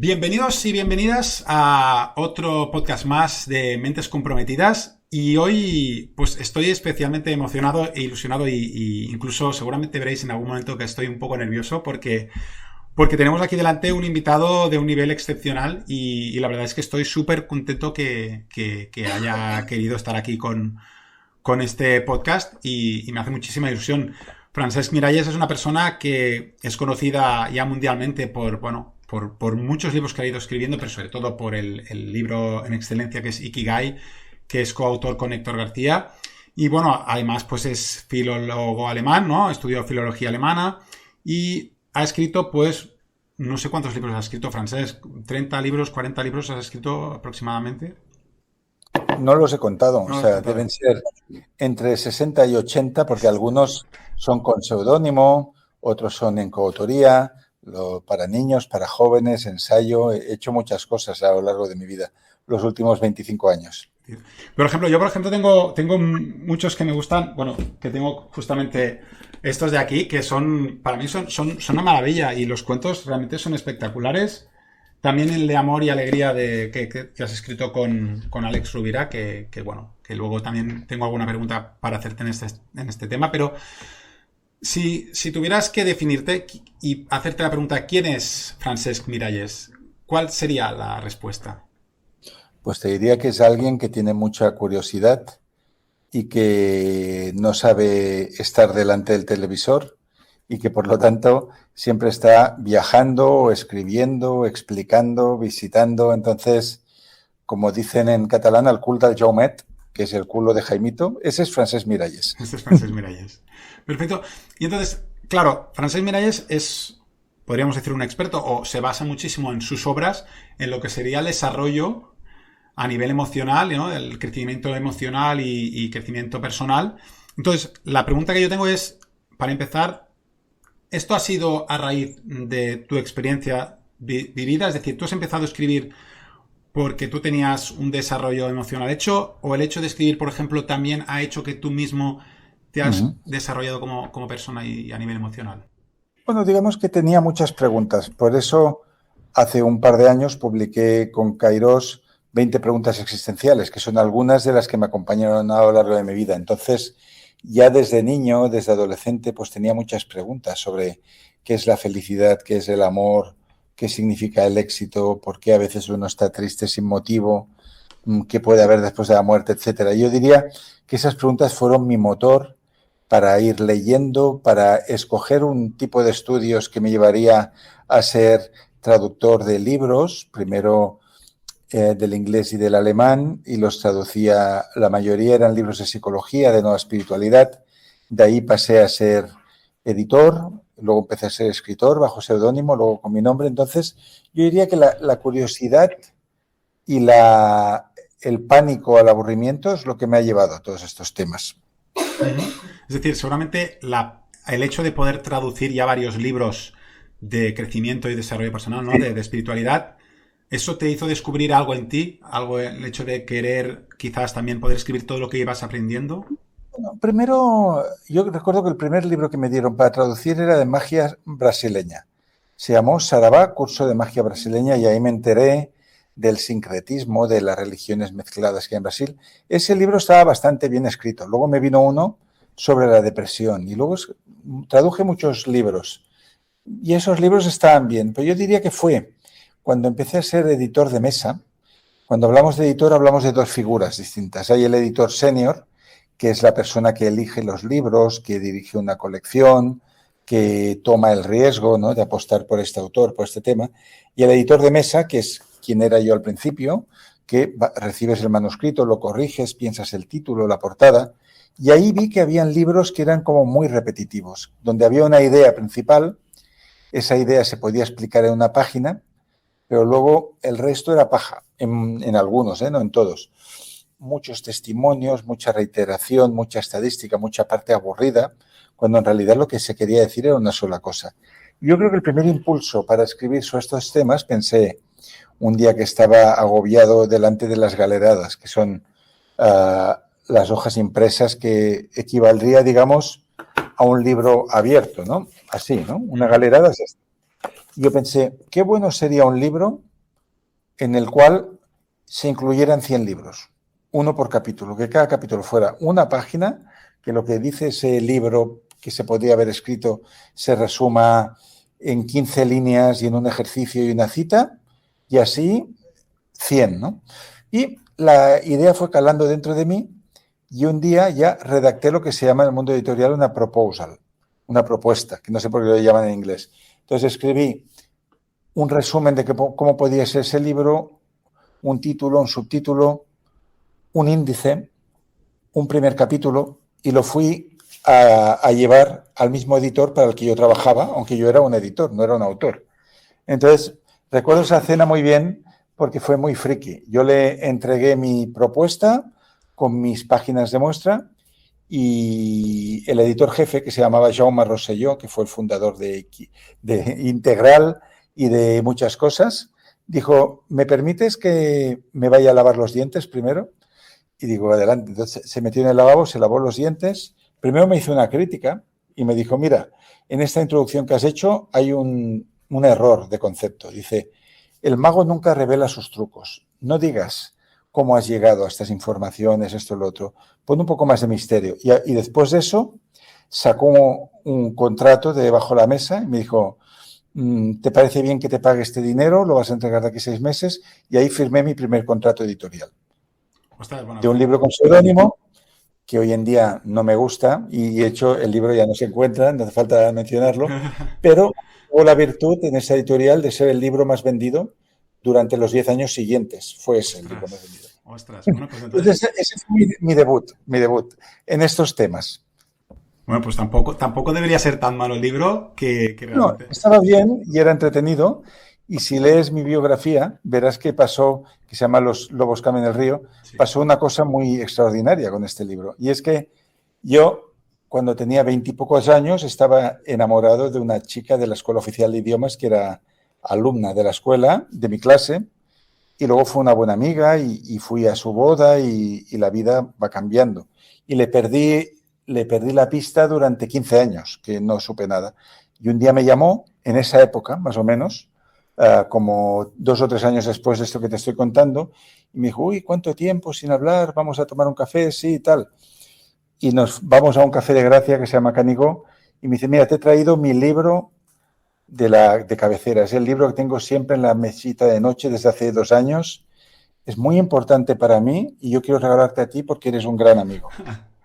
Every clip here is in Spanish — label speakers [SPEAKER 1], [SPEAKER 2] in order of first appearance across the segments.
[SPEAKER 1] Bienvenidos y bienvenidas a otro podcast más de Mentes Comprometidas. Y hoy pues estoy especialmente emocionado e ilusionado y incluso seguramente veréis en algún momento que estoy un poco nervioso porque tenemos aquí delante un invitado de un nivel excepcional y la verdad es que estoy súper contento que haya querido estar aquí con este podcast y me hace muchísima ilusión. Francesc Miralles es una persona que es conocida ya mundialmente por muchos libros que ha ido escribiendo, pero sobre todo por el libro en excelencia que es Ikigai, que es coautor con Héctor García. Y bueno, además pues es filólogo alemán, ¿no? Estudió filología alemana y ha escrito pues, no sé cuántos libros ha escrito, Francesc, 30 libros, 40 libros has escrito aproximadamente.
[SPEAKER 2] No los he contado,
[SPEAKER 1] No
[SPEAKER 2] o
[SPEAKER 1] los he
[SPEAKER 2] sea,
[SPEAKER 1] contado.
[SPEAKER 2] deben ser entre 60 y 80, porque algunos son con seudónimo, otros son en coautoría, para niños, para jóvenes, ensayo. He hecho muchas cosas a lo largo de mi vida, los últimos 25 años.
[SPEAKER 1] Por ejemplo, yo tengo muchos que me gustan, bueno, que tengo justamente estos de aquí, que para mí son una maravilla y los cuentos realmente son espectaculares. También el de Amor y Alegría que has escrito con Alex Rubira, que luego también tengo alguna pregunta para hacerte en este tema, pero si tuvieras que definirte y hacerte la pregunta, ¿quién es Francesc Miralles? ¿Cuál sería la respuesta?
[SPEAKER 2] Pues te diría que es alguien que tiene mucha curiosidad y que no sabe estar delante del televisor y que por lo tanto siempre está viajando, escribiendo, explicando, visitando. Entonces, como dicen en catalán, el cul del Jaumet, que es el culo de Jaimito, ese es Francesc Miralles.
[SPEAKER 1] Este es Francesc Miralles. Perfecto. Y entonces, claro, Francesc Miralles es, podríamos decir, un experto o se basa muchísimo en sus obras en lo que sería el desarrollo a nivel emocional, ¿no? El crecimiento emocional y crecimiento personal. Entonces, la pregunta que yo tengo es, para empezar, ¿esto ha sido a raíz de tu experiencia vivida? Es decir, ¿tú has empezado a escribir porque tú tenías un desarrollo emocional hecho o el hecho de escribir, por ejemplo, también ha hecho que tú mismo te has desarrollado como persona y a nivel emocional?
[SPEAKER 2] Bueno, digamos que tenía muchas preguntas. Por eso, hace un par de años publiqué con Kairos 20 preguntas existenciales, que son algunas de las que me acompañaron a lo largo de mi vida. Entonces, ya desde niño, desde adolescente, pues tenía muchas preguntas sobre qué es la felicidad, qué es el amor, qué significa el éxito, por qué a veces uno está triste sin motivo, qué puede haber después de la muerte, etcétera. Yo diría que esas preguntas fueron mi motor para ir leyendo, para escoger un tipo de estudios que me llevaría a ser traductor de libros, primero del inglés y del alemán, y los traducía, la mayoría eran libros de psicología, de nueva espiritualidad. De ahí pasé a ser editor, luego empecé a ser escritor bajo seudónimo, luego con mi nombre. Entonces, yo diría que la curiosidad y el pánico al aburrimiento es lo que me ha llevado a todos estos temas.
[SPEAKER 1] Es decir, seguramente el hecho de poder traducir ya varios libros de crecimiento y desarrollo personal, ¿no? De espiritualidad, ¿eso te hizo descubrir algo en ti? ¿Algo, el hecho de querer quizás también poder escribir todo lo que ibas aprendiendo?
[SPEAKER 2] Bueno, primero, yo recuerdo que el primer libro que me dieron para traducir era de magia brasileña. Se llamó Saravá, curso de magia brasileña, y ahí me enteré del sincretismo, de las religiones mezcladas que hay en Brasil. Ese libro estaba bastante bien escrito. Luego me vino uno sobre la depresión y luego traduje muchos libros. Y esos libros estaban bien, pero yo diría que fue cuando empecé a ser editor de mesa. Cuando hablamos de editor, hablamos de dos figuras distintas. Hay el editor senior, que es la persona que elige los libros, que dirige una colección, que toma el riesgo, ¿no?, de apostar por este autor, por este tema. Y el editor de mesa, que es quien era yo al principio, que recibes el manuscrito, lo corriges, piensas el título, la portada. Y ahí vi que habían libros que eran como muy repetitivos, donde había una idea principal, esa idea se podía explicar en una página, pero luego el resto era paja, en algunos, no en todos. Muchos testimonios, mucha reiteración, mucha estadística, mucha parte aburrida, cuando en realidad lo que se quería decir era una sola cosa. Yo creo que el primer impulso para escribir sobre estos temas, pensé un día que estaba agobiado delante de las galeradas, que son las hojas impresas, que equivaldría, digamos, a un libro abierto, ¿no? Así, ¿no? Una galerada es esta. Yo pensé, qué bueno sería un libro en el cual se incluyeran 100 libros, uno por capítulo, que cada capítulo fuera una página, que lo que dice ese libro que se podría haber escrito se resuma en 15 líneas y en un ejercicio y una cita, y así 100, ¿no? Y la idea fue calando dentro de mí y un día ya redacté lo que se llama en el mundo editorial una proposal, una propuesta, que no sé por qué lo llaman en inglés. Entonces escribí un resumen de cómo podía ser ese libro, un título, un subtítulo, un índice, un primer capítulo, y lo fui a llevar al mismo editor para el que yo trabajaba, aunque yo era un editor, no era un autor. Entonces, recuerdo esa cena muy bien porque fue muy friki. Yo le entregué mi propuesta con mis páginas de muestra y el editor jefe, que se llamaba Jaume Rosselló, que fue el fundador de Integral y de muchas cosas, dijo, ¿me permites que me vaya a lavar los dientes primero? Y digo, adelante. Entonces se metió en el lavabo, se lavó los dientes. Primero me hizo una crítica y me dijo, mira, en esta introducción que has hecho hay un error de concepto. Dice, el mago nunca revela sus trucos. No digas cómo has llegado a estas informaciones, esto y lo otro. Pon un poco más de misterio. Y después de eso sacó un contrato de debajo de la mesa y me dijo, ¿te parece bien que te pague este dinero? Lo vas a entregar de aquí 6 meses. Y ahí firmé mi primer contrato editorial.
[SPEAKER 1] Ostras, bueno,
[SPEAKER 2] de un libro con seudónimo que hoy en día no me gusta y de hecho el libro ya no se encuentra, no hace falta mencionarlo, pero tuvo la virtud en esa editorial de ser el libro más vendido durante los 10 años siguientes. Fue ese el libro más vendido.
[SPEAKER 1] Ostras, bueno, pues entonces...
[SPEAKER 2] Ese fue mi debut en estos temas.
[SPEAKER 1] Bueno, pues tampoco debería ser tan malo el libro que realmente...
[SPEAKER 2] No, estaba bien y era entretenido. Y si lees mi biografía, verás que pasó, que se llama Los lobos camen el río,
[SPEAKER 1] Sí.
[SPEAKER 2] pasó una cosa muy extraordinaria con este libro. Y es que yo, cuando tenía 20 y pocos años, estaba enamorado de una chica de la Escuela Oficial de Idiomas que era alumna de la escuela, de mi clase, y luego fue una buena amiga y fui a su boda y la vida va cambiando. Y le perdí la pista durante 15 años, que no supe nada. Y un día me llamó, en esa época, más o menos, como 2 o 3 años después de esto que te estoy contando, y me dijo, uy, ¿cuánto tiempo sin hablar? Vamos a tomar un café, sí, y tal. Y nos vamos a un café de Gracia que se llama Canigó, y me dice, mira, te he traído mi libro de cabecera. Es el libro que tengo siempre en la mesita de noche desde hace 2 años. Es muy importante para mí y yo quiero regalarte a ti porque eres un gran amigo.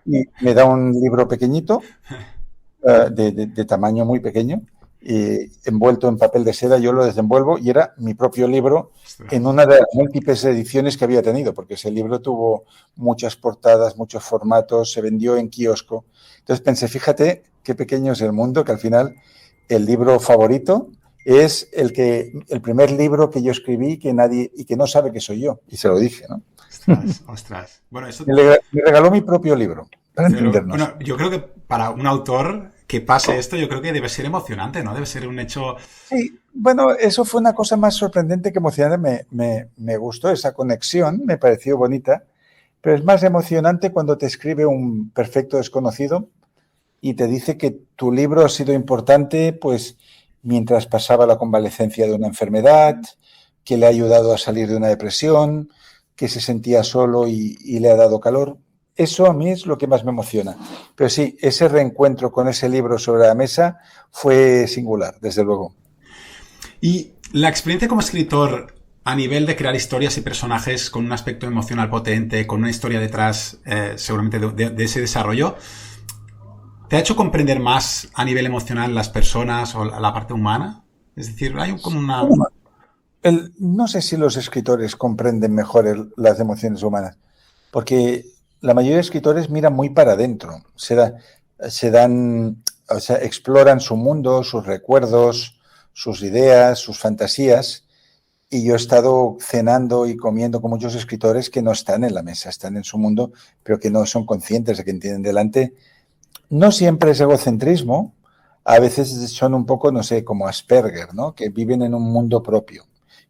[SPEAKER 2] Y me da un libro pequeñito, de tamaño muy pequeño, envuelto en papel de seda. Yo lo desenvuelvo y era mi propio libro en una de las múltiples ediciones que había tenido, porque ese libro tuvo muchas portadas, muchos formatos, se vendió en kiosco. Entonces pensé, fíjate qué pequeño es el mundo, que al final el libro favorito es el primer libro que yo escribí que nadie y que no sabe que soy yo. Y se lo dije, ¿no?
[SPEAKER 1] Ostras. Bueno, eso...
[SPEAKER 2] Me regaló mi propio libro, para entendernos.
[SPEAKER 1] Bueno, yo creo que para un autor que pase esto, yo creo que debe ser emocionante, ¿no? Debe ser un hecho...
[SPEAKER 2] Sí, bueno, eso fue una cosa más sorprendente que emocionante. Me gustó esa conexión, me pareció bonita, pero es más emocionante cuando te escribe un perfecto desconocido y te dice que tu libro ha sido importante, pues, mientras pasaba la convalecencia de una enfermedad, que le ha ayudado a salir de una depresión, que se sentía solo y le ha dado calor. Eso a mí es lo que más me emociona. Pero sí, ese reencuentro con ese libro sobre la mesa fue singular, desde luego.
[SPEAKER 1] Y la experiencia como escritor a nivel de crear historias y personajes con un aspecto emocional potente, con una historia detrás, seguramente de ese desarrollo, ¿te ha hecho comprender más a nivel emocional las personas o la parte humana? Es decir, hay como una...
[SPEAKER 2] No sé si los escritores comprenden mejor las emociones humanas, porque la mayoría de escritores miran muy para adentro, o sea, exploran su mundo, sus recuerdos, sus ideas, sus fantasías, y yo he estado cenando y comiendo con muchos escritores que no están en la mesa, están en su mundo, pero que no son conscientes de que tienen delante. No siempre es egocentrismo, a veces son un poco, no sé, como Asperger, ¿no? Que viven en un mundo propio.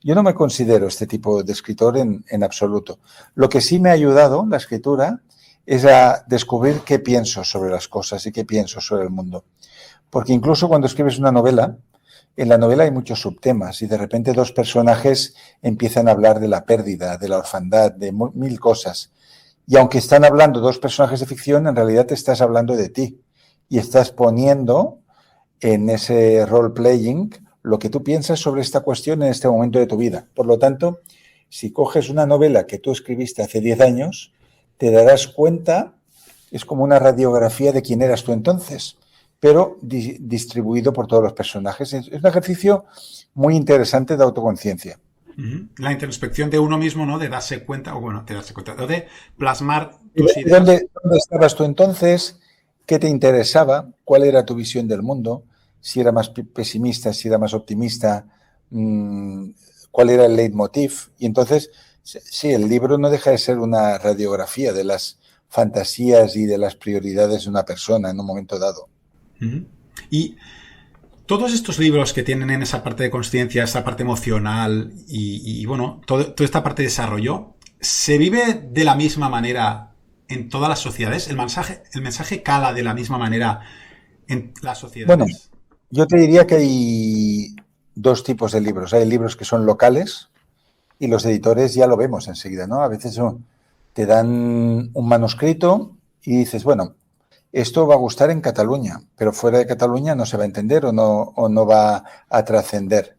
[SPEAKER 2] Yo no me considero este tipo de escritor en absoluto. Lo que sí me ha ayudado la escritura es a descubrir qué pienso sobre las cosas y qué pienso sobre el mundo. Porque incluso cuando escribes una novela, en la novela hay muchos subtemas y de repente dos personajes empiezan a hablar de la pérdida, de la orfandad, de mil cosas. Y aunque están hablando dos personajes de ficción, en realidad te estás hablando de ti y estás poniendo en ese role-playing lo que tú piensas sobre esta cuestión en este momento de tu vida. Por lo tanto, si coges una novela que tú escribiste hace 10 años, te darás cuenta, es como una radiografía de quién eras tú entonces, pero distribuido por todos los personajes. Es un ejercicio muy interesante de autoconciencia.
[SPEAKER 1] La introspección de uno mismo, ¿no? De darse cuenta, de plasmar tus ideas.
[SPEAKER 2] ¿Dónde estabas tú entonces? ¿Qué te interesaba? ¿Cuál era tu visión del mundo? Si era más pesimista, si era más optimista, cuál era el leitmotiv. Y entonces, sí, el libro no deja de ser una radiografía de las fantasías y de las prioridades de una persona en un momento dado.
[SPEAKER 1] Y todos estos libros que tienen en esa parte de consciencia, esa parte emocional y bueno, toda esta parte de desarrollo, ¿se vive de la misma manera en todas las sociedades? ¿El mensaje cala de la misma manera en las sociedades?
[SPEAKER 2] Bueno, yo te diría que hay dos tipos de libros. Hay libros que son locales y los editores ya lo vemos enseguida, ¿no? A veces te dan un manuscrito y dices, bueno, esto va a gustar en Cataluña, pero fuera de Cataluña no se va a entender o no va a trascender.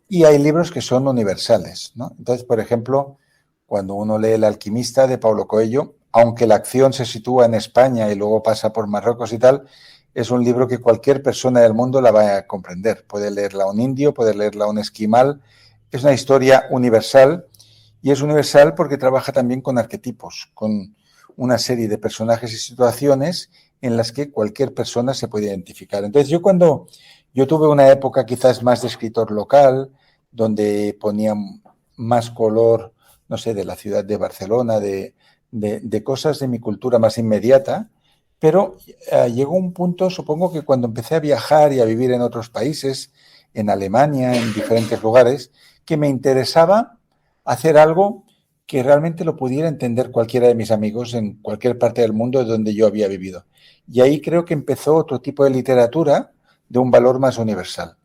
[SPEAKER 2] Y hay libros que son universales, ¿no? Entonces, por ejemplo, cuando uno lee El alquimista de Paulo Coelho, aunque la acción se sitúa en España y luego pasa por Marruecos y tal, es un libro que cualquier persona del mundo la va a comprender. Puede leerla un indio, puede leerla un esquimal. Es una historia universal y es universal porque trabaja también con arquetipos, con una serie de personajes y situaciones en las que cualquier persona se puede identificar. Entonces, yo tuve una época quizás más de escritor local, donde ponía más color, no sé, de la ciudad de Barcelona, de cosas de mi cultura más inmediata, pero llegó un punto, supongo que cuando empecé a viajar y a vivir en otros países, en Alemania, en diferentes lugares, que me interesaba hacer algo que realmente lo pudiera entender cualquiera de mis amigos en cualquier parte del mundo donde yo había vivido. Y ahí creo que empezó otro tipo de literatura de un valor más universal.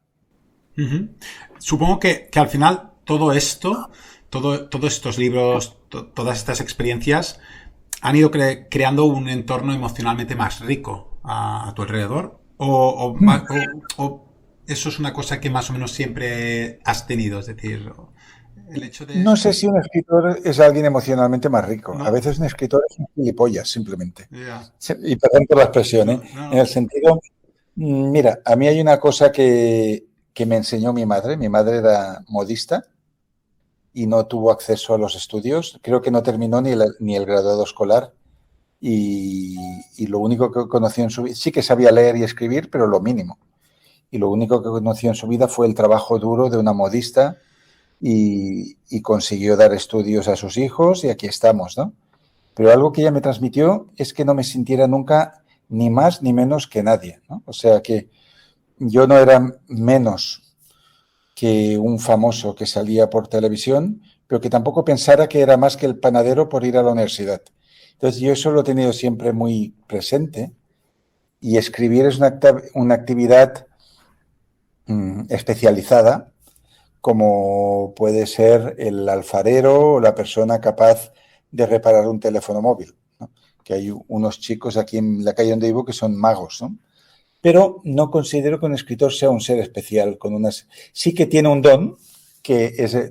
[SPEAKER 1] Supongo que al final todo esto, todos estos libros, todas estas experiencias han ido creando un entorno emocionalmente más rico a tu alrededor. ¿O eso es una cosa que más o menos siempre has tenido? Es decir, el hecho de...
[SPEAKER 2] No sé si un escritor es alguien emocionalmente más rico.
[SPEAKER 1] No.
[SPEAKER 2] A veces un escritor es un gilipollas, simplemente.
[SPEAKER 1] Yeah.
[SPEAKER 2] Y perdón por la expresión, ¿eh?
[SPEAKER 1] No.
[SPEAKER 2] En el sentido, mira, a mí hay una cosa que me enseñó mi madre. Mi madre era modista y no tuvo acceso a los estudios. Creo que no terminó ni el graduado escolar. Y lo único que conoció en su vida, sí que sabía leer y escribir, pero lo mínimo. Y lo único que conoció en su vida fue el trabajo duro de una modista y consiguió dar estudios a sus hijos y aquí estamos, ¿no? Pero algo que ella me transmitió es que no me sintiera nunca ni más ni menos que nadie, ¿no? O sea que yo no era menos que un famoso que salía por televisión, pero que tampoco pensara que era más que el panadero por ir a la universidad. Entonces yo eso lo he tenido siempre muy presente y escribir es una actividad especializada, como puede ser el alfarero o la persona capaz de reparar un teléfono móvil, ¿no? Que hay unos chicos aquí en la calle donde vivo que son magos, ¿no? Pero no considero que un escritor sea un ser especial. Sí que tiene un don,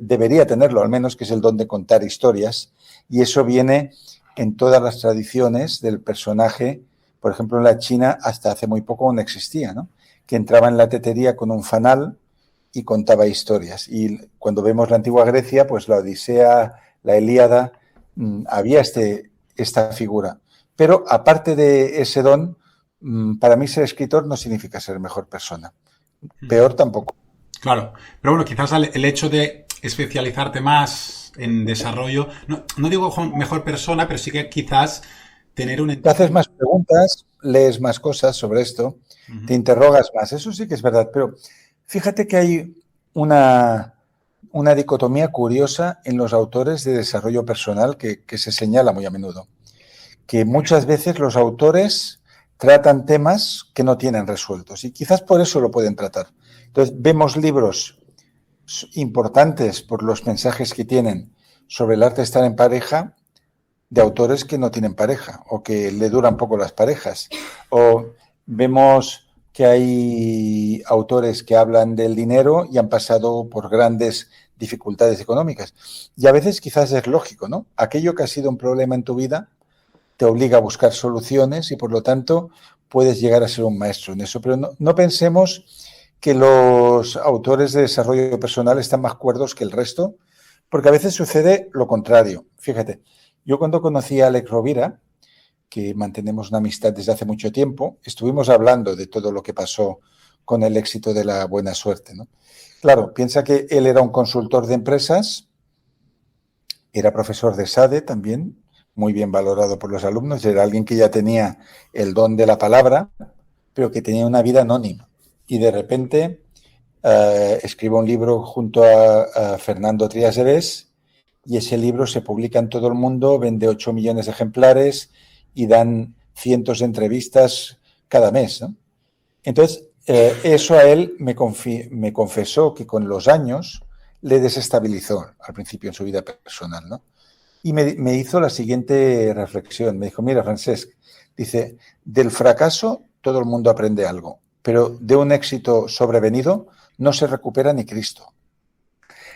[SPEAKER 2] debería tenerlo al menos, que es el don de contar historias, y eso viene en todas las tradiciones del personaje. Por ejemplo, en la China hasta hace muy poco no existía, ¿no? Que entraba en la tetería con un fanal y contaba historias. Y cuando vemos la antigua Grecia, pues la Odisea, la Ilíada, había esta figura. Pero aparte de ese don, para mí ser escritor no significa ser mejor persona. Peor tampoco.
[SPEAKER 1] Claro, pero bueno, quizás el hecho de especializarte más en desarrollo, no digo mejor persona, pero sí que quizás tener un entorno...
[SPEAKER 2] Te haces más preguntas, lees más cosas sobre esto, te interrogas más, eso sí que es verdad, pero fíjate que hay una dicotomía curiosa en los autores de desarrollo personal que se señala muy a menudo, que muchas veces los autores tratan temas que no tienen resueltos y quizás por eso lo pueden tratar. Entonces, vemos libros importantes por los mensajes que tienen sobre el arte de estar en pareja de autores que no tienen pareja o que le duran poco las parejas. O vemos que hay autores que hablan del dinero y han pasado por grandes dificultades económicas. Y a veces quizás es lógico, ¿no? Aquello que ha sido un problema en tu vida te obliga a buscar soluciones y por lo tanto puedes llegar a ser un maestro en eso. Pero no pensemos que los autores de desarrollo personal están más cuerdos que el resto, porque a veces sucede lo contrario. Fíjate, yo cuando conocí a Alex Rovira, que mantenemos una amistad desde hace mucho tiempo, estuvimos hablando de todo lo que pasó con el éxito de la buena suerte, ¿no? Claro, piensa que él era un consultor de empresas, era profesor de SADE también, muy bien valorado por los alumnos, era alguien que ya tenía el don de la palabra, pero que tenía una vida anónima. Y de repente escribe un libro junto a Fernando Trías de Bes, y ese libro se publica en todo el mundo, vende 8 millones de ejemplares y dan cientos de entrevistas cada mes, ¿no? Entonces, eso a él me confesó que con los años le desestabilizó al principio en su vida personal, ¿no? Y me hizo la siguiente reflexión. Me dijo, mira, Francesc, dice, del fracaso todo el mundo aprende algo, pero de un éxito sobrevenido no se recupera ni Cristo.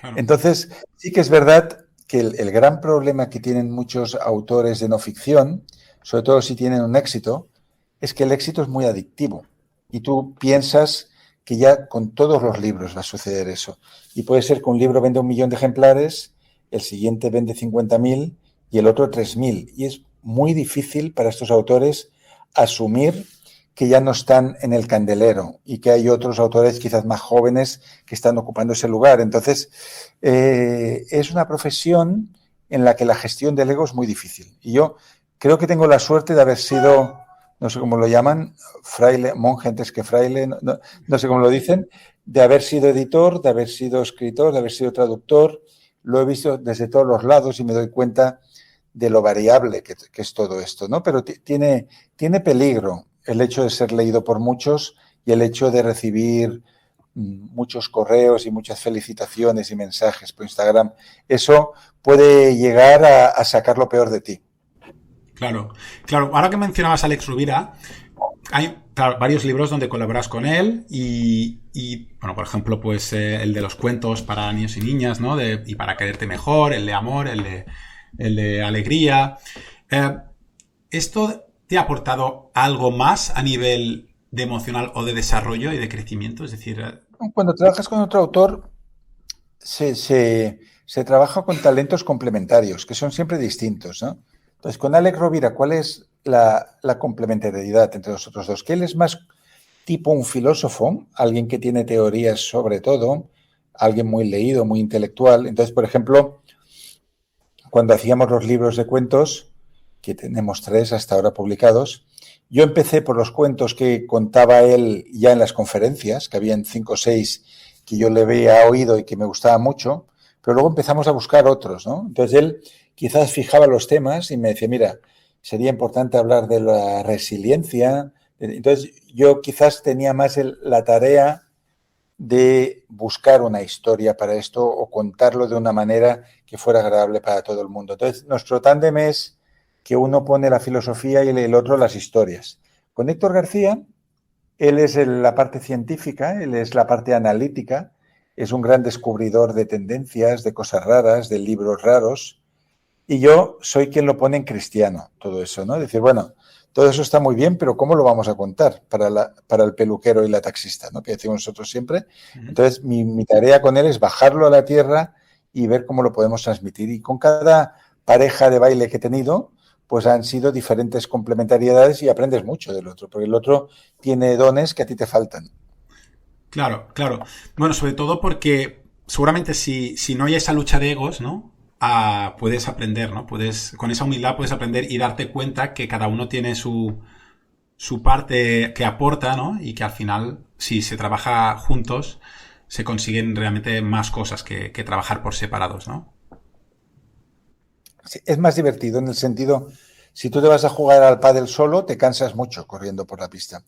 [SPEAKER 2] Claro. Entonces, sí que es verdad que el gran problema que tienen muchos autores de no ficción, sobre todo si tienen un éxito, es que el éxito es muy adictivo. Y tú piensas que ya con todos los libros va a suceder eso. Y puede ser que un libro venda 1 millón de ejemplares, el siguiente vende 50.000 y el otro 3.000. Y es muy difícil para estos autores asumir que ya no están en el candelero y que hay otros autores quizás más jóvenes que están ocupando ese lugar. Entonces, es una profesión en la que la gestión del ego es muy difícil. Y yo creo que tengo la suerte de haber sido, no sé cómo lo llaman, fraile, monje antes que fraile, no sé cómo lo dicen, de haber sido editor, de haber sido escritor, de haber sido traductor. Lo he visto desde todos los lados y me doy cuenta de lo variable que es todo esto, ¿no? Pero tiene peligro el hecho de ser leído por muchos y el hecho de recibir muchos correos y muchas felicitaciones y mensajes por Instagram. Eso puede llegar a sacar lo peor de ti.
[SPEAKER 1] Claro, claro. Ahora que mencionabas a Alex Rovira, hay varios libros donde colaboras con él y bueno, por ejemplo, pues el de los cuentos para niños y niñas, ¿no? Y para quererte mejor, el de amor, el de alegría. ¿Esto te ha aportado algo más a nivel de emocional o de desarrollo y de crecimiento? Es decir,
[SPEAKER 2] cuando trabajas con otro autor, se trabaja con talentos complementarios, que son siempre distintos, ¿no? Entonces, con Alex Rovira, ¿cuál es la complementariedad entre los otros dos? Que él es más tipo un filósofo, alguien que tiene teorías sobre todo, alguien muy leído, muy intelectual. Entonces, por ejemplo, cuando hacíamos los libros de cuentos, que tenemos 3 hasta ahora publicados, yo empecé por los cuentos que contaba él ya en las conferencias, que habían 5 o 6 que yo le había oído y que me gustaban mucho, pero luego empezamos a buscar otros, ¿no? Entonces él quizás fijaba los temas y me decía, mira, sería importante hablar de la resiliencia. Entonces yo quizás tenía más la tarea de buscar una historia para esto o contarlo de una manera que fuera agradable para todo el mundo. Entonces nuestro tándem es que uno pone la filosofía y el otro las historias. Con Héctor García, él es la parte científica, él es la parte analítica, es un gran descubridor de tendencias, de cosas raras, de libros raros, y yo soy quien lo pone en cristiano, todo eso, ¿no? Es decir, bueno, todo eso está muy bien, pero ¿cómo lo vamos a contar para el peluquero y la taxista, ¿no? Que decimos nosotros siempre. Entonces, mi tarea con él es bajarlo a la tierra y ver cómo lo podemos transmitir. Y con cada pareja de baile que he tenido, pues han sido diferentes complementariedades y aprendes mucho del otro, porque el otro tiene dones que a ti te faltan.
[SPEAKER 1] Claro, claro. Bueno, sobre todo porque seguramente si no hay esa lucha de egos, ¿no? Puedes aprender, ¿no? Con esa humildad puedes aprender y darte cuenta que cada uno tiene su parte que aporta, ¿no? Y que al final, si se trabaja juntos, se consiguen realmente más cosas que trabajar por separados, ¿no?
[SPEAKER 2] Sí, es más divertido en el sentido, si tú te vas a jugar al pádel solo, te cansas mucho corriendo por la pista.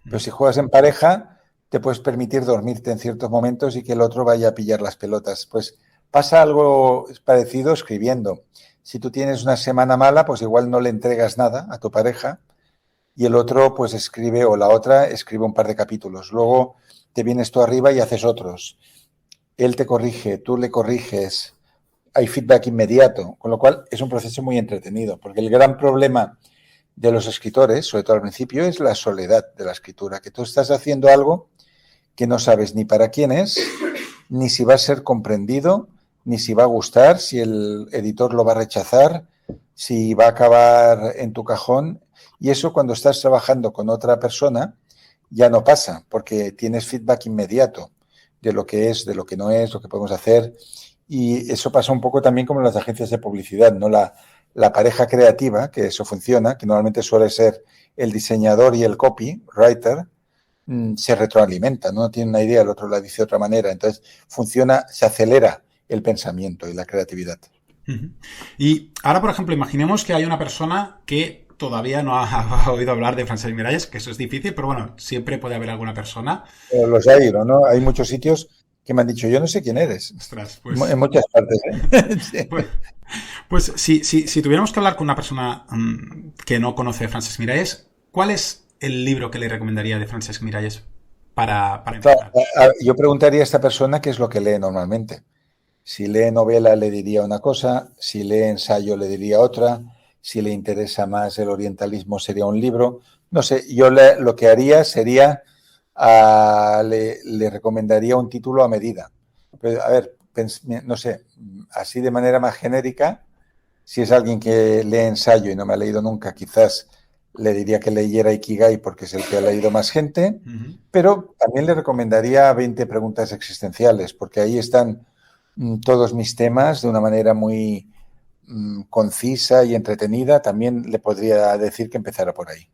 [SPEAKER 2] Pero si juegas en pareja, te puedes permitir dormirte en ciertos momentos y que el otro vaya a pillar las pelotas. Pues pasa algo parecido escribiendo. Si tú tienes una semana mala, pues igual no le entregas nada a tu pareja y el otro pues escribe, o la otra escribe un par de capítulos. Luego te vienes tú arriba y haces otros. Él te corrige, tú le corriges, hay feedback inmediato, con lo cual es un proceso muy entretenido, porque el gran problema de los escritores, sobre todo al principio, es la soledad de la escritura, que tú estás haciendo algo que no sabes ni para quién es, ni si va a ser comprendido, ni si va a gustar, si el editor lo va a rechazar, si va a acabar en tu cajón. Y eso cuando estás trabajando con otra persona ya no pasa, porque tienes feedback inmediato de lo que es, de lo que no es, lo que podemos hacer. Y eso pasa un poco también como en las agencias de publicidad, ¿no? La pareja creativa, que eso funciona, que normalmente suele ser el diseñador y el copywriter, se retroalimenta, ¿no? Tiene una idea, el otro la dice de otra manera. Entonces funciona, se acelera el pensamiento y la creatividad.
[SPEAKER 1] Y ahora, por ejemplo, imaginemos que hay una persona que todavía no ha oído hablar de Francesc Miralles, que eso es difícil, pero bueno, siempre puede haber alguna persona.
[SPEAKER 2] Pero los hay, ¿no? Hay muchos sitios que me han dicho, yo no sé quién eres.
[SPEAKER 1] Ostras, pues,
[SPEAKER 2] En muchas partes, ¿eh? Sí.
[SPEAKER 1] pues si tuviéramos que hablar con una persona que no conoce a Francesc Miralles, ¿cuál es el libro que le recomendaría de Francesc Miralles para empezar?
[SPEAKER 2] Claro, yo preguntaría a esta persona qué es lo que lee normalmente. Si lee novela le diría una cosa, si lee ensayo le diría otra, si le interesa más el orientalismo sería un libro. No sé, yo lo que haría sería, le recomendaría un título a medida. Pero, a ver, no sé, así de manera más genérica, si es alguien que lee ensayo y no me ha leído nunca, quizás le diría que leyera Ikigai porque es el que ha leído más gente, pero también le recomendaría 20 preguntas existenciales, porque ahí están todos mis temas de una manera muy concisa y entretenida. También le podría decir que empezara por ahí.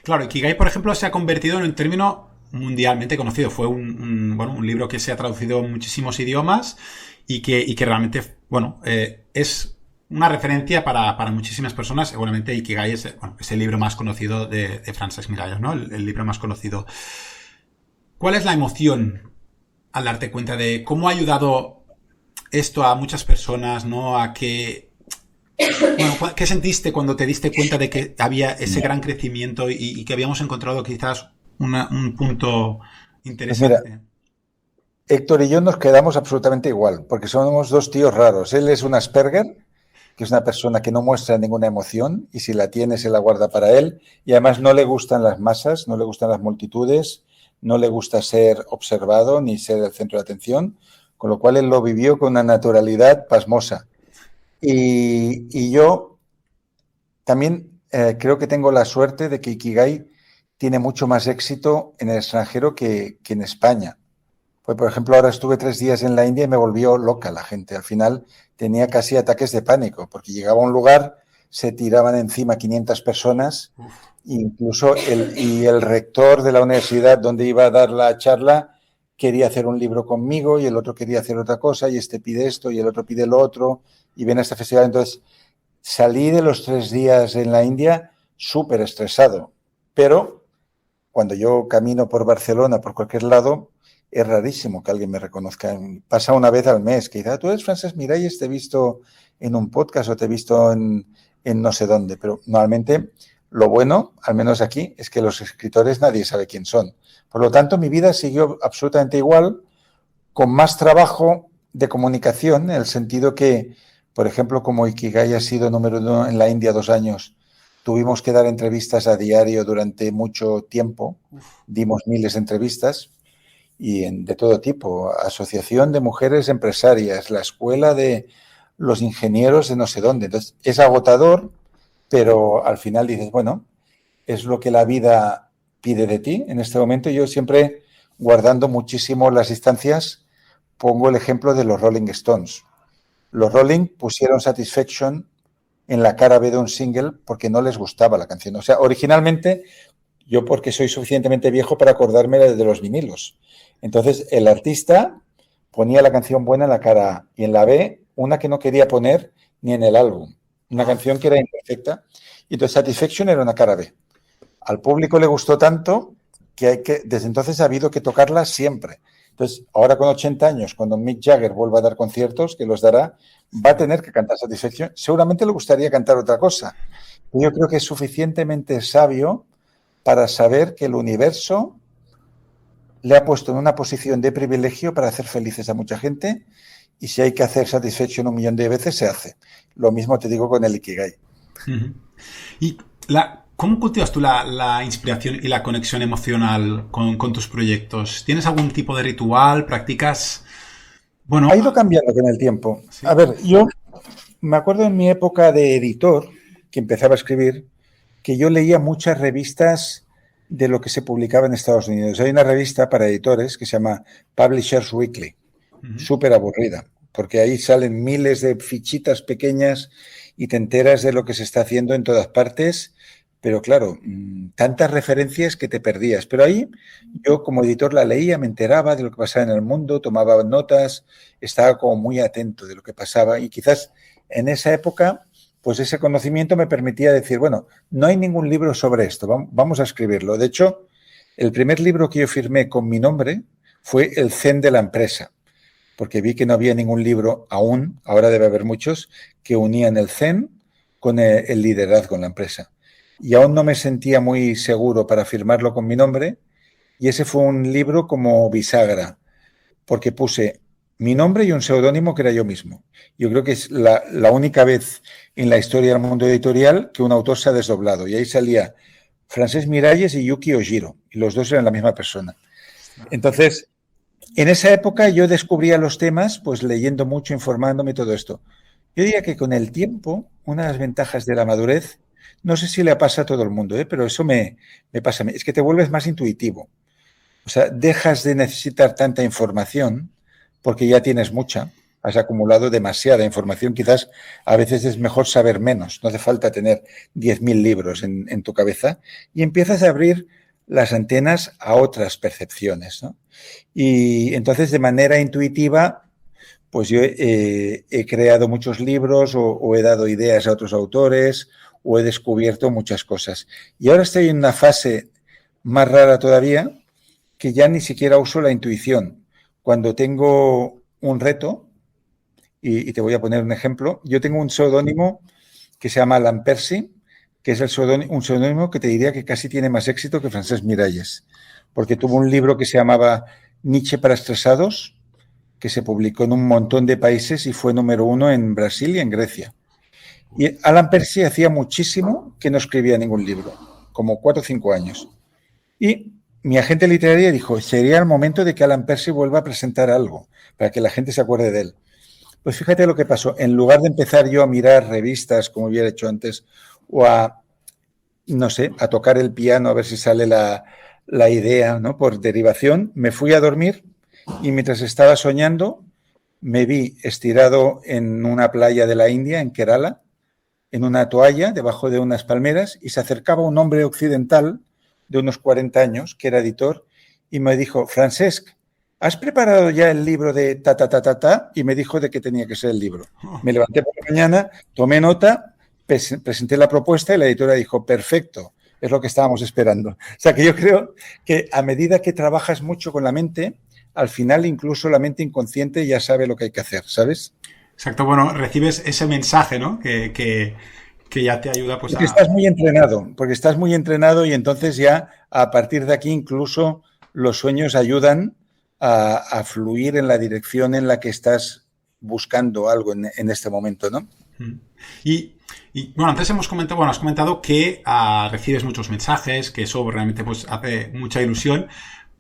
[SPEAKER 1] Claro, Ikigai, por ejemplo, se ha convertido en un término mundialmente conocido. Fue un libro que se ha traducido en muchísimos idiomas y que realmente, es una referencia para muchísimas personas. Seguramente Ikigai es el libro más conocido de Francesc Miralles, ¿no? El libro más conocido. ¿Cuál es la emoción al darte cuenta de cómo ha ayudado esto a muchas personas, ¿no? A que... Bueno, ¿qué sentiste cuando te diste cuenta de que había ese gran crecimiento y que habíamos encontrado quizás un punto interesante?
[SPEAKER 2] Pues mira, Héctor y yo nos quedamos absolutamente igual, porque somos dos tíos raros. Él es un Asperger, que es una persona que no muestra ninguna emoción y si la tiene se la guarda para él, y además no le gustan las masas, no le gustan las multitudes, no le gusta ser observado ni ser el centro de atención, con lo cual él lo vivió con una naturalidad pasmosa. Y yo también creo que tengo la suerte de que Ikigai tiene mucho más éxito en el extranjero que en España. Pues, por ejemplo, ahora estuve 3 días en la India y me volvió loca la gente. Al final tenía casi ataques de pánico, porque llegaba a un lugar, se tiraban encima 500 personas, incluso el rector de la universidad donde iba a dar la charla quería hacer un libro conmigo y el otro quería hacer otra cosa y este pide esto y el otro pide lo otro y viene a este festival. Entonces salí de los 3 días en la India súper estresado, pero cuando yo camino por Barcelona, por cualquier lado, es rarísimo que alguien me reconozca. Pasa una vez al mes que dice, tú eres Francesc Miralles, te he visto en un podcast o te he visto en no sé dónde, pero normalmente lo bueno, al menos aquí, es que los escritores nadie sabe quién son. Por lo tanto, mi vida siguió absolutamente igual, con más trabajo de comunicación, en el sentido que, por ejemplo, como Ikigai ha sido número 1 en la India 2 años, tuvimos que dar entrevistas a diario durante mucho tiempo, dimos miles de entrevistas, y de todo tipo, asociación de mujeres empresarias, la escuela de los ingenieros de no sé dónde. Entonces, es agotador, pero al final dices, bueno, es lo que la vida pide de ti. En este momento yo siempre, guardando muchísimo las distancias, pongo el ejemplo de los Rolling Stones. Los Rolling pusieron Satisfaction en la cara B de un single porque no les gustaba la canción. O sea, originalmente, yo porque soy suficientemente viejo para acordarme de los vinilos. Entonces, el artista ponía la canción buena en la cara A y en la B una que no quería poner ni en el álbum. Una canción que era imperfecta. Y entonces Satisfaction era una cara B. Al público le gustó tanto desde entonces ha habido que tocarla siempre. Entonces, ahora con 80 años, cuando Mick Jagger vuelva a dar conciertos, que los dará, va a tener que cantar Satisfaction. Seguramente le gustaría cantar otra cosa. Yo creo que es suficientemente sabio para saber que el universo le ha puesto en una posición de privilegio para hacer felices a mucha gente, y si hay que hacer Satisfaction 1.000.000 de veces, se hace. Lo mismo te digo con el Ikigai.
[SPEAKER 1] Uh-huh. ¿Y cómo cultivas tú la inspiración y la conexión emocional con tus proyectos? ¿Tienes algún tipo de ritual? ¿Practicas? Bueno,
[SPEAKER 2] ha ido cambiando con el tiempo.
[SPEAKER 1] ¿sí?
[SPEAKER 2] A ver, yo me acuerdo en mi época de editor, que empezaba a escribir, que yo leía muchas revistas de lo que se publicaba en Estados Unidos. Hay una revista para editores que se llama Publishers Weekly, súper aburrida, porque ahí salen miles de fichitas pequeñas y te enteras de lo que se está haciendo en todas partes, pero claro, tantas referencias que te perdías. Pero ahí yo como editor la leía, me enteraba de lo que pasaba en el mundo, tomaba notas, estaba como muy atento de lo que pasaba, y quizás en esa época pues ese conocimiento me permitía decir, bueno, no hay ningún libro sobre esto, vamos a escribirlo. De hecho, el primer libro que yo firmé con mi nombre fue El Zen de la empresa, porque vi que no había ningún libro aún, ahora debe haber muchos, que unían el Zen con el liderazgo en la empresa. Y aún no me sentía muy seguro para firmarlo con mi nombre, y ese fue un libro como bisagra, porque puse mi nombre y un seudónimo que era yo mismo. Yo creo que es la única vez en la historia del mundo editorial que un autor se ha desdoblado. Y ahí salía Francesc Miralles y Yuki Ojiro, y los dos eran la misma persona. Entonces, en esa época yo descubría los temas, pues leyendo mucho, informándome y todo esto. Yo diría que con el tiempo, una de las ventajas de la madurez, no sé si le pasa a todo el mundo, pero eso me pasa a mí, es que te vuelves más intuitivo. O sea, dejas de necesitar tanta información porque ya tienes mucha, has acumulado demasiada información. Quizás a veces es mejor saber menos, no hace falta tener 10.000 libros en tu cabeza, y empiezas a abrir las antenas a otras percepciones, ¿no? Y entonces de manera intuitiva, pues yo he creado muchos libros o he dado ideas a otros autores o he descubierto muchas cosas. Y ahora estoy en una fase más rara todavía, que ya ni siquiera uso la intuición. Cuando tengo un reto, y te voy a poner un ejemplo, yo tengo un seudónimo que se llama Alan Percy, que es un seudónimo que te diría que casi tiene más éxito que Francesc Miralles, porque tuvo un libro que se llamaba Nietzsche para estresados, que se publicó en un montón de países y fue número 1 en Brasil y en Grecia. Y Alan Percy hacía muchísimo que no escribía ningún libro, como 4 o 5 años. Y mi agente literaria dijo, sería el momento de que Alan Percy vuelva a presentar algo, para que la gente se acuerde de él. Pues fíjate lo que pasó. En lugar de empezar yo a mirar revistas, como hubiera hecho antes, o a, no sé, a tocar el piano a ver si sale la idea, ¿no? Por derivación, me fui a dormir y mientras estaba soñando, me vi estirado en una playa de la India, en Kerala, en una toalla, debajo de unas palmeras, y se acercaba un hombre occidental de unos 40 años, que era editor, y me dijo, Francesc, ¿has preparado ya el libro de ta? Y me dijo de qué tenía que ser el libro. Me levanté por la mañana, tomé nota, presenté la propuesta y la editora dijo, perfecto, es lo que estábamos esperando. O sea, que yo creo que a medida que trabajas mucho con la mente, al final incluso la mente inconsciente ya sabe lo que hay que hacer, ¿sabes?
[SPEAKER 1] Exacto, bueno, recibes ese mensaje, ¿no? Que ya te ayuda pues
[SPEAKER 2] porque estás muy entrenado y entonces ya a partir de aquí incluso los sueños ayudan a fluir en la dirección en la que estás buscando algo en este momento, ¿no?
[SPEAKER 1] Y bueno, antes has comentado que recibes muchos mensajes, que eso realmente pues hace mucha ilusión,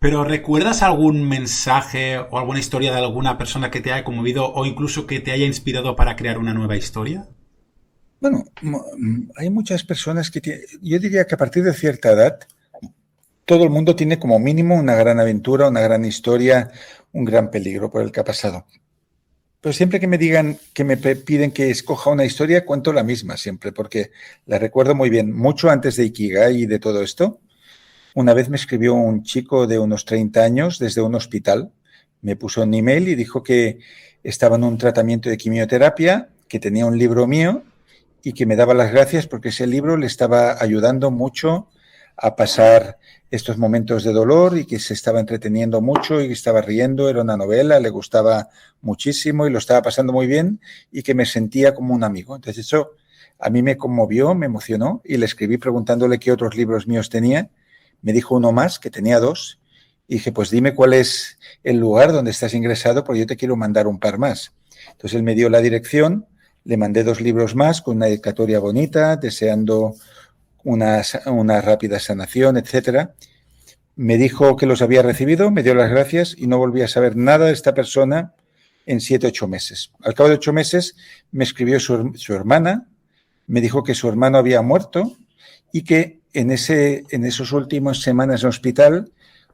[SPEAKER 1] pero ¿recuerdas algún mensaje o alguna historia de alguna persona que te haya conmovido o incluso que te haya inspirado para crear una nueva historia?
[SPEAKER 2] Bueno, hay muchas personas que yo diría que a partir de cierta edad todo el mundo tiene como mínimo una gran aventura, una gran historia, un gran peligro por el que ha pasado. Pero siempre que me digan, que me piden que escoja una historia, cuento la misma siempre, porque la recuerdo muy bien. Mucho antes de Ikigai y de todo esto, una vez me escribió un chico de unos 30 años desde un hospital. Me puso un email y dijo que estaba en un tratamiento de quimioterapia, que tenía un libro mío y que me daba las gracias porque ese libro le estaba ayudando mucho a pasar estos momentos de dolor y que se estaba entreteniendo mucho y que estaba riendo. Era una novela, le gustaba muchísimo y lo estaba pasando muy bien y que me sentía como un amigo. Entonces eso a mí me conmovió, me emocionó y le escribí preguntándole qué otros libros míos tenía. Me dijo uno más, que tenía 2. Y dije, pues dime cuál es el lugar donde estás ingresado porque yo te quiero mandar un par más. Entonces él me dio la dirección, le mandé 2 libros más con una dedicatoria bonita, deseando una rápida sanación, etcétera. Me dijo que los había recibido, me dio las gracias y no volví a saber nada de esta persona en 7, 8 meses. Al cabo de 8 meses me escribió su hermana, me dijo que su hermano había muerto y que en esos últimos semanas en el hospital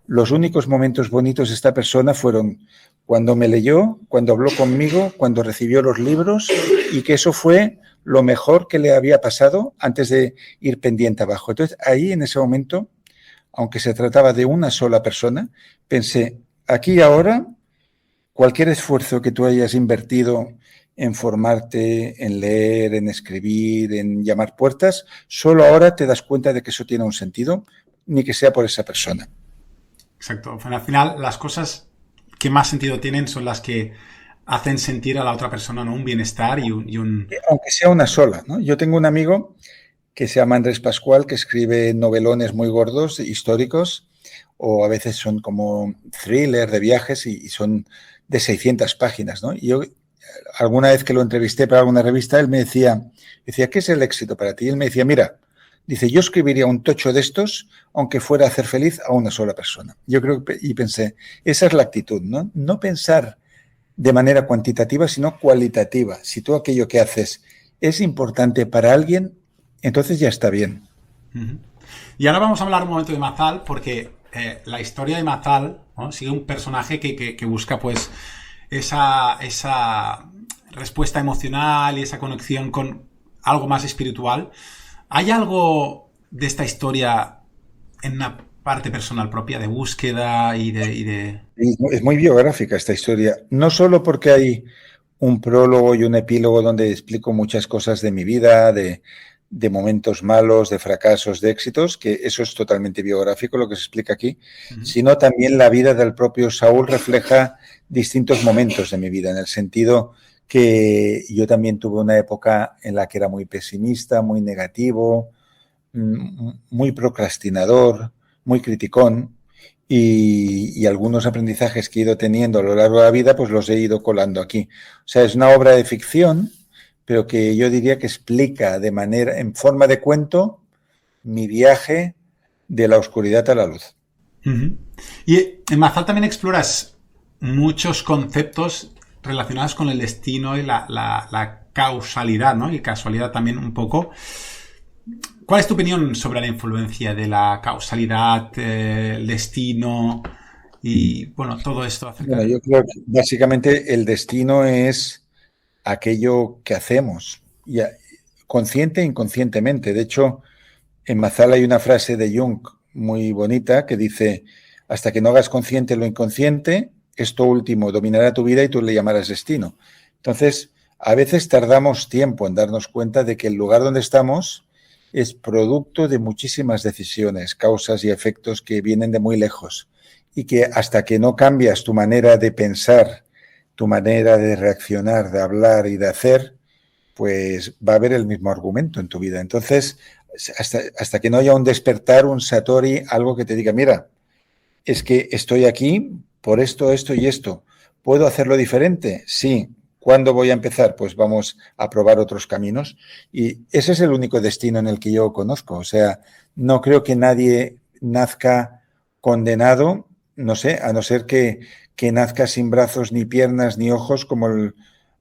[SPEAKER 2] los únicos momentos bonitos de esta persona fueron cuando me leyó, cuando habló conmigo, cuando recibió los libros y que eso fue lo mejor que le había pasado antes de ir pendiente abajo. Entonces, ahí en ese momento, aunque se trataba de una sola persona, pensé, aquí y ahora, cualquier esfuerzo que tú hayas invertido en formarte, en leer, en escribir, en llamar puertas, solo ahora te das cuenta de que eso tiene un sentido, ni que sea por esa persona.
[SPEAKER 1] Exacto. Al final, las cosas que más sentido tienen son las que hacen sentir a la otra persona, ¿no? Un bienestar y un...
[SPEAKER 2] Aunque sea una sola, ¿no? Yo tengo un amigo que se llama Andrés Pascual, que escribe novelones muy gordos, históricos, o a veces son como thriller de viajes y son de 600 páginas, ¿no? Y yo, alguna vez que lo entrevisté para alguna revista, él me decía, ¿qué es el éxito para ti? Y él me decía, mira, dice, yo escribiría un tocho de estos, aunque fuera a hacer feliz a una sola persona. Yo creo y pensé, esa es la actitud, ¿no? No pensar de manera cuantitativa, sino cualitativa. Si tú aquello que haces es importante para alguien, entonces ya está bien.
[SPEAKER 1] Uh-huh. Y ahora vamos a hablar un momento de Mazal, porque la historia de Mazal, ¿no? Sigue un personaje que busca pues esa respuesta emocional y esa conexión con algo más espiritual. ¿Hay algo de esta historia en una parte personal propia de búsqueda y de...
[SPEAKER 2] Es muy biográfica esta historia, no solo porque hay un prólogo y un epílogo donde explico muchas cosas de mi vida, de momentos malos, de fracasos, de éxitos, que eso es totalmente biográfico lo que se explica aquí, sino también la vida del propio Saúl refleja distintos momentos de mi vida, en el sentido que yo también tuve una época en la que era muy pesimista, muy negativo, muy procrastinador, muy criticón, y algunos aprendizajes que he ido teniendo a lo largo de la vida, pues los he ido colando aquí. O sea, es una obra de ficción, pero que yo diría que explica de manera, en forma de cuento, mi viaje de la oscuridad a la luz.
[SPEAKER 1] Uh-huh. Y en Mazal también exploras muchos conceptos relacionados con el destino y la causalidad, ¿no? Y casualidad también un poco. ¿Cuál es tu opinión sobre la influencia de la causalidad, el destino y, bueno, todo esto acerca
[SPEAKER 2] Bueno, yo creo que básicamente el destino es aquello que hacemos, consciente e inconscientemente. De hecho, en Mazal hay una frase de Jung muy bonita que dice, hasta que no hagas consciente lo inconsciente, esto último dominará tu vida y tú le llamarás destino. Entonces, a veces tardamos tiempo en darnos cuenta de que el lugar donde estamos es producto de muchísimas decisiones, causas y efectos que vienen de muy lejos y que hasta que no cambias tu manera de pensar, tu manera de reaccionar, de hablar y de hacer, pues va a haber el mismo argumento en tu vida. Entonces, hasta que no haya un despertar, un satori, algo que te diga, mira, es que estoy aquí por esto, esto y esto. ¿Puedo hacerlo diferente? Sí. ¿Cuándo voy a empezar? Pues vamos a probar otros caminos. Y ese es el único destino en el que yo conozco. O sea, no creo que nadie nazca condenado, no sé, a no ser que nazca sin brazos, ni piernas, ni ojos, como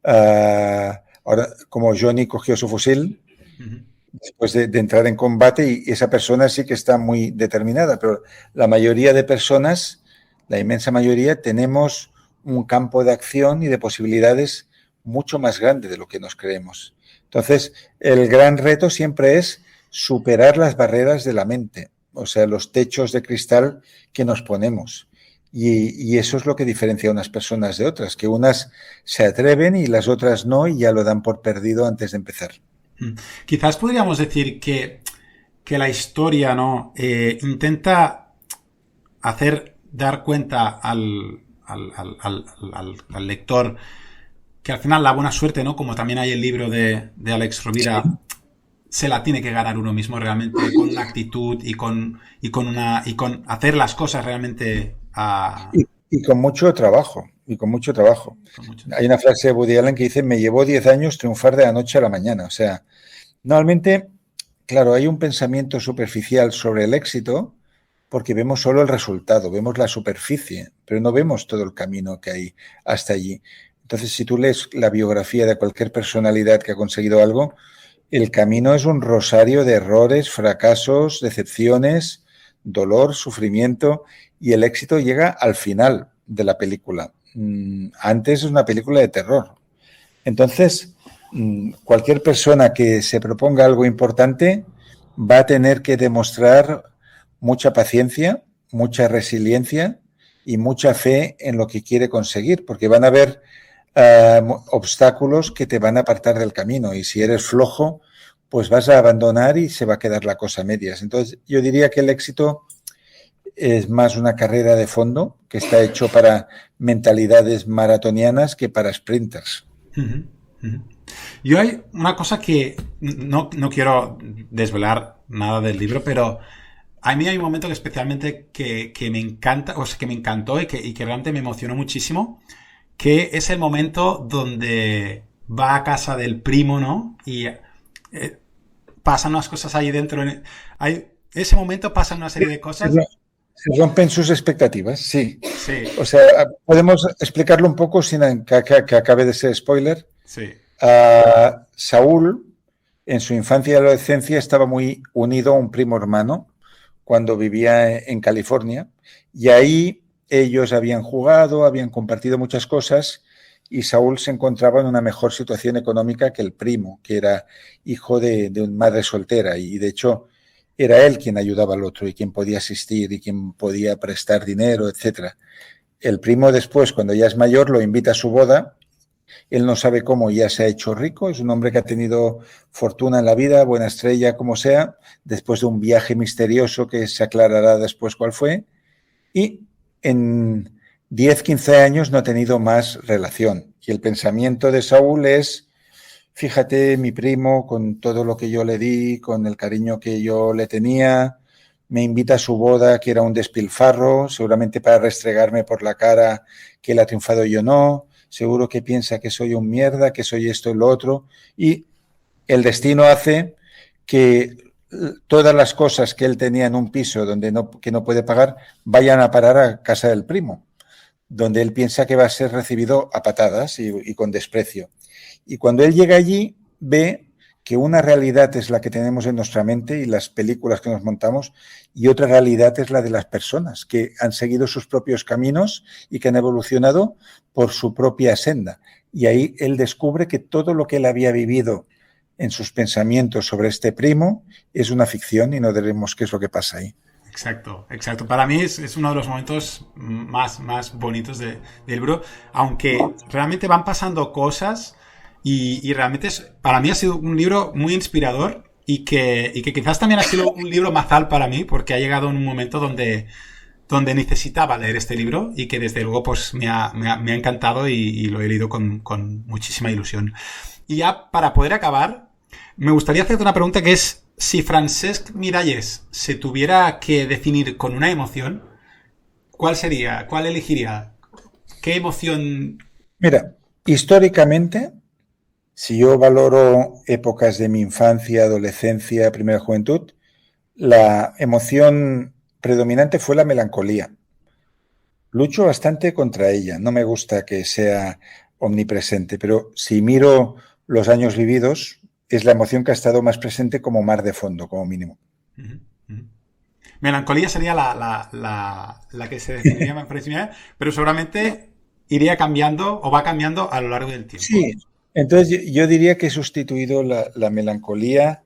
[SPEAKER 2] ahora, como Johnny cogió su fusil después de entrar en combate, y esa persona sí que está muy determinada. Pero la mayoría de personas, la inmensa mayoría, tenemos un campo de acción y de posibilidades mucho más grande de lo que nos creemos. Entonces, el gran reto siempre es superar las barreras de la mente, o sea, los techos de cristal que nos ponemos. Y eso es lo que diferencia a unas personas de otras, que unas se atreven y las otras no, y ya lo dan por perdido antes de empezar.
[SPEAKER 1] Quizás podríamos decir que que la historia, ¿no? Intenta dar cuenta al lector que al final la buena suerte, ¿no? Como también hay el libro de Alex Rovira,
[SPEAKER 2] Sí.
[SPEAKER 1] se la tiene que ganar uno mismo realmente con una actitud y con hacer las cosas realmente
[SPEAKER 2] Y con mucho trabajo, y con mucho trabajo.
[SPEAKER 1] con mucho.
[SPEAKER 2] Hay una frase de Woody Allen que dice, me llevó 10 años triunfar de la noche a la mañana. O sea, normalmente, claro, hay un pensamiento superficial sobre el éxito porque vemos solo el resultado, vemos la superficie, pero no vemos todo el camino que hay hasta allí. Entonces, si tú lees la biografía de cualquier personalidad que ha conseguido algo, el camino es un rosario de errores, fracasos, decepciones, dolor, sufrimiento, y el éxito llega al final de la película. Antes es una película de terror. Entonces, cualquier persona que se proponga algo importante va a tener que demostrar mucha paciencia, mucha resiliencia y mucha fe en lo que quiere conseguir, porque van a haber obstáculos que te van a apartar del camino, y si eres flojo, pues vas a abandonar y se va a quedar la cosa a medias. Entonces, yo diría que el éxito es más una carrera de fondo que está hecho para mentalidades maratonianas que para sprinters.
[SPEAKER 1] Uh-huh, uh-huh. Yo hay una cosa que no quiero desvelar nada del libro, pero a mí hay un momento que especialmente que me encanta, o sea, que me encantó y que realmente me emocionó muchísimo, que es el momento donde va a casa del primo, ¿no? Y pasan unas cosas ahí dentro. Ese momento pasan una serie de cosas.
[SPEAKER 2] Se rompen sus expectativas, sí.
[SPEAKER 1] Sí,
[SPEAKER 2] O sea, podemos explicarlo un poco sin que acabe de ser spoiler.
[SPEAKER 1] sí.
[SPEAKER 2] Saúl, en su infancia y adolescencia, estaba muy unido a un primo hermano cuando vivía en California, y ahí ellos habían jugado, habían compartido muchas cosas, y Saúl se encontraba en una mejor situación económica que el primo, que era hijo de una madre soltera, y de hecho era él quien ayudaba al otro y quien podía asistir y quien podía prestar dinero, etcétera. El primo después, cuando ya es mayor, lo invita a su boda. Él no sabe cómo, ya se ha hecho rico, es un hombre que ha tenido fortuna en la vida, buena estrella, como sea, después de un viaje misterioso que se aclarará después cuál fue, y en 10, 15 años no ha tenido más relación. Y el pensamiento de Saúl es, fíjate, mi primo, con todo lo que yo le di, con el cariño que yo le tenía, me invita a su boda, que era un despilfarro, seguramente para restregarme por la cara que él ha triunfado y yo no, seguro que piensa que soy un mierda, que soy esto y lo otro, y el destino hace que todas las cosas que él tenía en un piso que no puede pagar vayan a parar a casa del primo, donde él piensa que va a ser recibido a patadas y con desprecio. Y cuando él llega allí, ve que una realidad es la que tenemos en nuestra mente y las películas que nos montamos, y otra realidad es la de las personas que han seguido sus propios caminos y que han evolucionado por su propia senda. Y ahí él descubre que todo lo que él había vivido en sus pensamientos sobre este primo es una ficción, y no veremos qué es lo que pasa ahí.
[SPEAKER 1] Exacto, exacto. Para mí es uno de los momentos más bonitos del libro, aunque realmente van pasando cosas y realmente para mí ha sido un libro muy inspirador y que quizás también ha sido un libro mazal para mí, porque ha llegado en un momento donde necesitaba leer este libro y que desde luego pues me ha encantado y lo he leído con muchísima ilusión. Y ya para poder acabar, me gustaría hacerte una pregunta que es, si Francesc Miralles se tuviera que definir con una emoción, ¿cuál sería? ¿Cuál elegiría? ¿Qué emoción?
[SPEAKER 2] Mira, históricamente, si yo valoro épocas de mi infancia, adolescencia, primera juventud, la emoción predominante fue la melancolía. Lucho bastante contra ella, no me gusta que sea omnipresente, pero si miro los años vividos, es la emoción que ha estado más presente como mar de fondo, como mínimo.
[SPEAKER 1] Uh-huh, uh-huh. Melancolía sería la que se definiría por encima, pero seguramente iría cambiando o va cambiando a lo largo del tiempo.
[SPEAKER 2] Sí, entonces yo diría que he sustituido la melancolía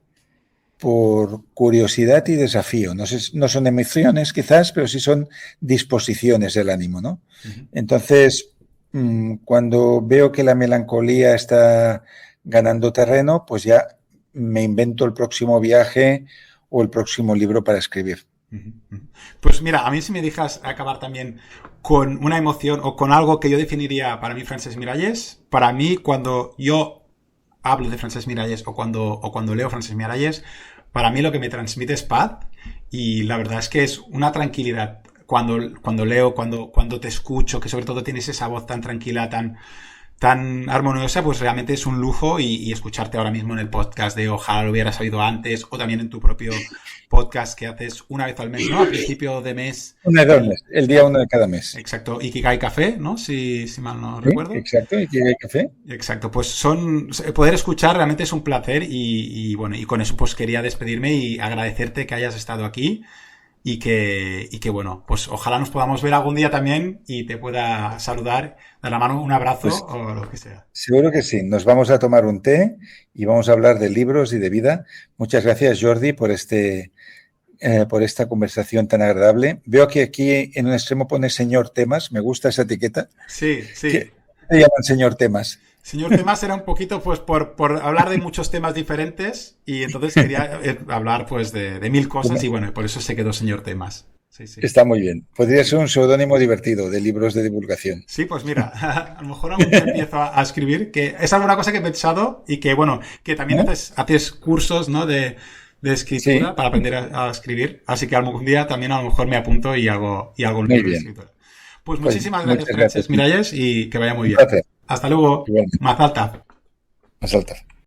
[SPEAKER 2] por curiosidad y desafío. No sé, no son emociones quizás, pero sí son disposiciones del ánimo, ¿no?
[SPEAKER 1] Uh-huh.
[SPEAKER 2] Entonces, cuando veo que la melancolía está ganando terreno, pues ya me invento el próximo viaje o el próximo libro para escribir.
[SPEAKER 1] Pues mira, a mí si me dejas acabar también con una emoción o con algo que yo definiría para mí Francesc Miralles, para mí cuando yo hablo de Francesc Miralles o cuando leo Francesc Miralles, para mí lo que me transmite es paz y la verdad es que es una tranquilidad cuando leo, cuando te escucho, que sobre todo tienes esa voz tan tranquila, tan armoniosa, pues realmente es un lujo y escucharte ahora mismo en el podcast de Ojalá lo hubieras sabido antes o también en tu propio podcast que haces una vez al mes, ¿no? A principio de mes.
[SPEAKER 2] Una vez al mes, el día 1 de cada mes.
[SPEAKER 1] Exacto. Ikigai Café, ¿no? Si mal no
[SPEAKER 2] ¿Sí?
[SPEAKER 1] recuerdo.
[SPEAKER 2] Exacto, Ikigai Café.
[SPEAKER 1] Exacto. Pues poder escuchar realmente es un placer y bueno, y con eso pues quería despedirme y agradecerte que hayas estado aquí y que bueno, pues ojalá nos podamos ver algún día también y te pueda saludar, dar la mano, un abrazo
[SPEAKER 2] Pues,
[SPEAKER 1] o lo que sea.
[SPEAKER 2] seguro que sí. Nos vamos a tomar un té y vamos a hablar de libros y de vida. Muchas gracias, Jordi, por esta conversación tan agradable. Veo que aquí en el extremo pone señor Temas. Me gusta esa etiqueta.
[SPEAKER 1] Sí, sí.
[SPEAKER 2] ¿Qué le llaman señor Temas?
[SPEAKER 1] Señor Temas era un poquito pues por hablar de muchos temas diferentes y entonces quería hablar pues de mil cosas y bueno, por eso se quedó Señor Temas. Sí, sí.
[SPEAKER 2] Está muy bien. Podría ser un seudónimo divertido de libros de divulgación.
[SPEAKER 1] Sí, pues mira, a lo mejor algún día empiezo a escribir, que es alguna cosa que he pensado y que bueno, que también haces cursos, ¿no? De escritura para aprender a escribir, así que algún día también a lo mejor me apunto y hago un libro de escritura. Pues muchísimas gracias, Francesc Miralles, y que vaya muy bien.
[SPEAKER 2] Gracias.
[SPEAKER 1] Hasta luego.
[SPEAKER 2] Igualmente.
[SPEAKER 1] Más alta.
[SPEAKER 2] Más alta.